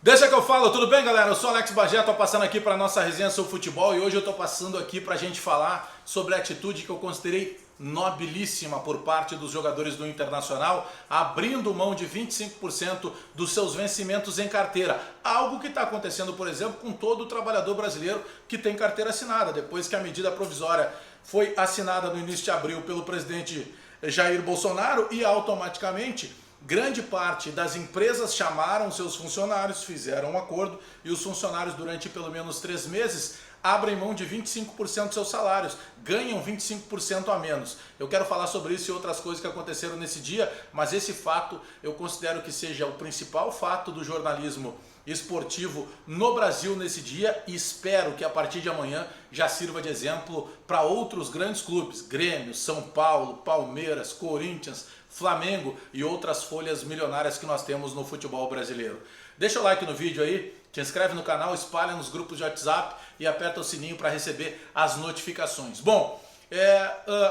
Deixa que eu falo, tudo bem, galera? Eu sou Alex Bagé, tô passando aqui para nossa resenha sobre futebol e hoje eu tô passando aqui pra gente falar sobre a atitude que eu considerei nobilíssima por parte dos jogadores do Internacional, abrindo mão de 25% dos seus vencimentos em carteira. Algo que está acontecendo, por exemplo, com todo o trabalhador brasileiro que tem carteira assinada. Depois que a medida provisória foi assinada no início de abril pelo presidente Jair Bolsonaro e automaticamente grande parte das empresas chamaram seus funcionários, fizeram um acordo e os funcionários durante pelo menos 3 meses abrem mão de 25% dos seus salários, ganham 25% a menos. Eu quero falar sobre isso e outras coisas que aconteceram nesse dia, mas esse fato eu considero que seja o principal fato do jornalismo esportivo no Brasil nesse dia e espero que a partir de amanhã já sirva de exemplo para outros grandes clubes, Grêmio, São Paulo, Palmeiras, Corinthians, Flamengo e outras folhas milionárias que nós temos no futebol brasileiro. Deixa o like no vídeo aí, te inscreve no canal, espalha nos grupos de WhatsApp e aperta o sininho para receber as notificações. Bom,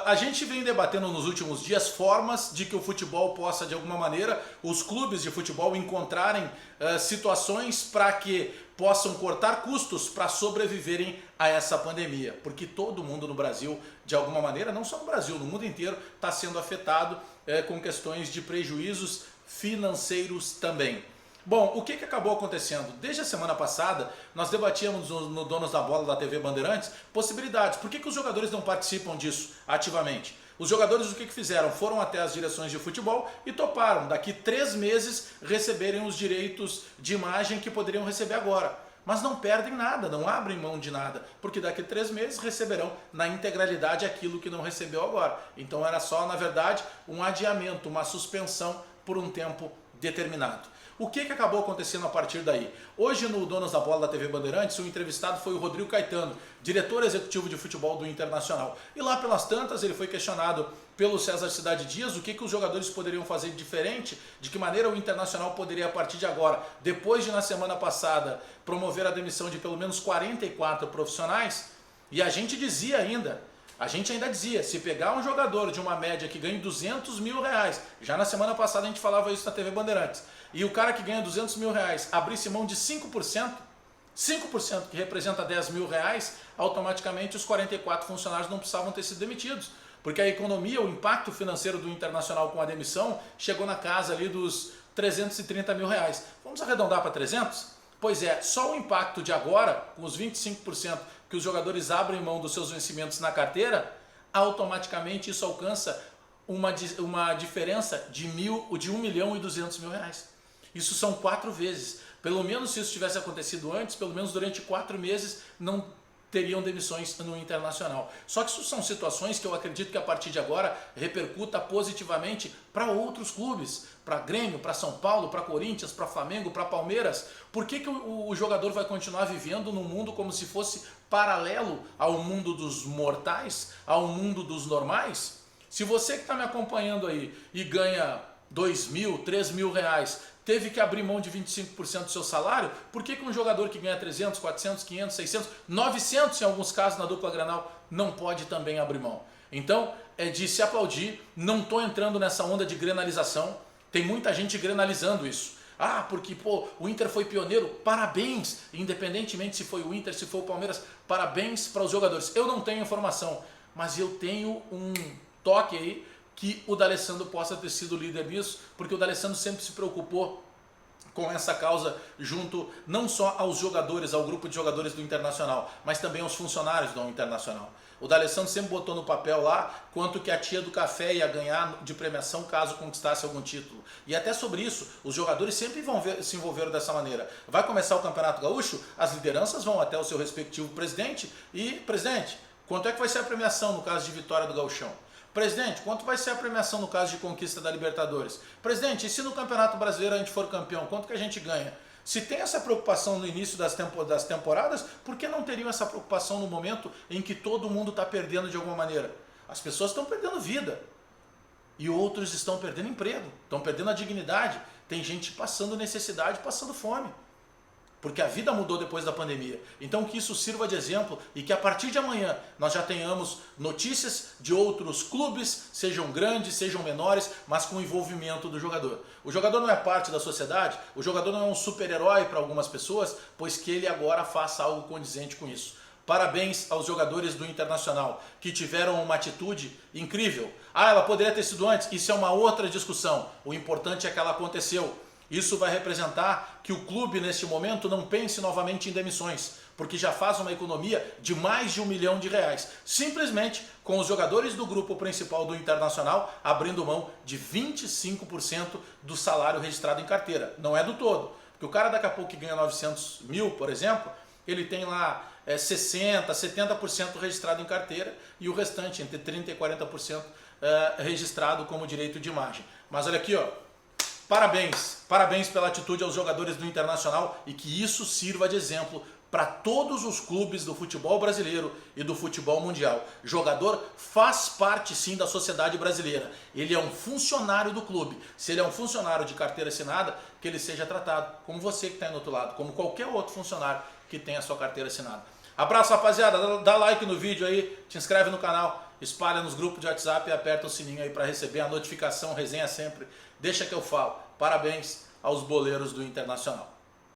a gente vem debatendo nos últimos dias formas de que o futebol possa, de alguma maneira, os clubes de futebol encontrarem situações para que possam cortar custos para sobreviverem a essa pandemia. Porque todo mundo no Brasil, de alguma maneira, não só no Brasil, no mundo inteiro, está sendo afetado com questões de prejuízos financeiros também. Bom, o que acabou acontecendo? Desde a semana passada, nós debatíamos no Donos da Bola da TV Bandeirantes possibilidades. Por que os jogadores não participam disso ativamente? Os jogadores o que fizeram? Foram até as direções de futebol e toparam daqui 3 meses receberem os direitos de imagem que poderiam receber agora. Mas não perdem nada, não abrem mão de nada, porque daqui 3 meses receberão na integralidade aquilo que não recebeu agora. Então era só, na verdade, um adiamento, uma suspensão por um tempo determinado. O que acabou acontecendo a partir daí? Hoje no Donos da Bola da TV Bandeirantes, o entrevistado foi o Rodrigo Caetano, diretor executivo de futebol do Internacional. E lá pelas tantas ele foi questionado pelo César Cidade Dias o que os jogadores poderiam fazer de diferente, de que maneira o Internacional poderia a partir de agora, depois de na semana passada promover a demissão de pelo menos 44 profissionais, e a gente ainda dizia, se pegar um jogador de uma média que ganha 200 mil reais, já na semana passada a gente falava isso na TV Bandeirantes, e o cara que ganha 200 mil reais abrisse mão de 5%, que representa 10 mil reais, automaticamente os 44 funcionários não precisavam ter sido demitidos. Porque a economia, o impacto financeiro do Internacional com a demissão chegou na casa ali dos 330 mil reais. Vamos arredondar para 300? Pois é, só o impacto de agora, com os 25% que os jogadores abrem mão dos seus vencimentos na carteira, automaticamente isso alcança uma diferença de 1 milhão e 200 mil reais. Isso são 4 vezes. Pelo menos se isso tivesse acontecido antes, pelo menos durante 4 meses não teriam demissões no Internacional. Só que isso são situações que eu acredito que a partir de agora repercuta positivamente para outros clubes, para Grêmio, para São Paulo, para Corinthians, para Flamengo, para Palmeiras. Por que o jogador vai continuar vivendo num mundo como se fosse paralelo ao mundo dos mortais, ao mundo dos normais? Se você que está me acompanhando aí e ganha 2 mil, 3 mil reais, teve que abrir mão de 25% do seu salário, por que um jogador que ganha 300, 400, 500, 600, 900 em alguns casos na dupla Granal não pode também abrir mão? Então é de se aplaudir, não estou entrando nessa onda de grenalização, tem muita gente grenalizando isso. Ah, porque o Inter foi pioneiro, parabéns, independentemente se foi o Inter, se foi o Palmeiras, parabéns para os jogadores. Eu não tenho informação, mas eu tenho um toque aí que o D'Alessandro possa ter sido líder nisso, porque o D'Alessandro sempre se preocupou com essa causa junto não só aos jogadores, ao grupo de jogadores do Internacional, mas também aos funcionários do Internacional. O D'Alessandro sempre botou no papel lá quanto que a tia do café ia ganhar de premiação caso conquistasse algum título. E até sobre isso, os jogadores sempre se envolveram dessa maneira. Vai começar o Campeonato Gaúcho, as lideranças vão até o seu respectivo presidente e, presidente, quanto é que vai ser a premiação no caso de vitória do Gauchão? Presidente, quanto vai ser a premiação no caso de conquista da Libertadores? Presidente, e se no Campeonato Brasileiro a gente for campeão, quanto que a gente ganha? Se tem essa preocupação no início das temporadas, por que não teriam essa preocupação no momento em que todo mundo está perdendo de alguma maneira? As pessoas estão perdendo vida e outros estão perdendo emprego, estão perdendo a dignidade. Tem gente passando necessidade, passando fome. porque a vida mudou depois da pandemia. Então que isso sirva de exemplo e que a partir de amanhã nós já tenhamos notícias de outros clubes, sejam grandes, sejam menores, mas com o envolvimento do jogador. O jogador não é parte da sociedade, o jogador não é um super-herói para algumas pessoas, pois que ele agora faça algo condizente com isso. Parabéns aos jogadores do Internacional, que tiveram uma atitude incrível. Ah, ela poderia ter sido antes, isso é uma outra discussão. O importante é que ela aconteceu. Isso vai representar que o clube, neste momento, não pense novamente em demissões, porque já faz uma economia de mais de R$1 milhão, simplesmente com os jogadores do grupo principal do Internacional abrindo mão de 25% do salário registrado em carteira. Não é do todo, porque o cara daqui a pouco que ganha 900 mil, por exemplo, ele tem lá 60%, 70% registrado em carteira e o restante, entre 30% e 40%, registrado como direito de imagem. Mas olha aqui, ó. Parabéns pela atitude aos jogadores do Internacional e que isso sirva de exemplo para todos os clubes do futebol brasileiro e do futebol mundial. Jogador faz parte sim da sociedade brasileira. Ele é um funcionário do clube. Se ele é um funcionário de carteira assinada, que ele seja tratado como você que está aí do outro lado, como qualquer outro funcionário que tem a sua carteira assinada. Abraço, rapaziada. Dá like no vídeo aí, te inscreve no canal, espalha nos grupos de WhatsApp e aperta o sininho aí para receber a notificação, resenha sempre. Deixa que eu falo. Parabéns aos boleiros do Internacional.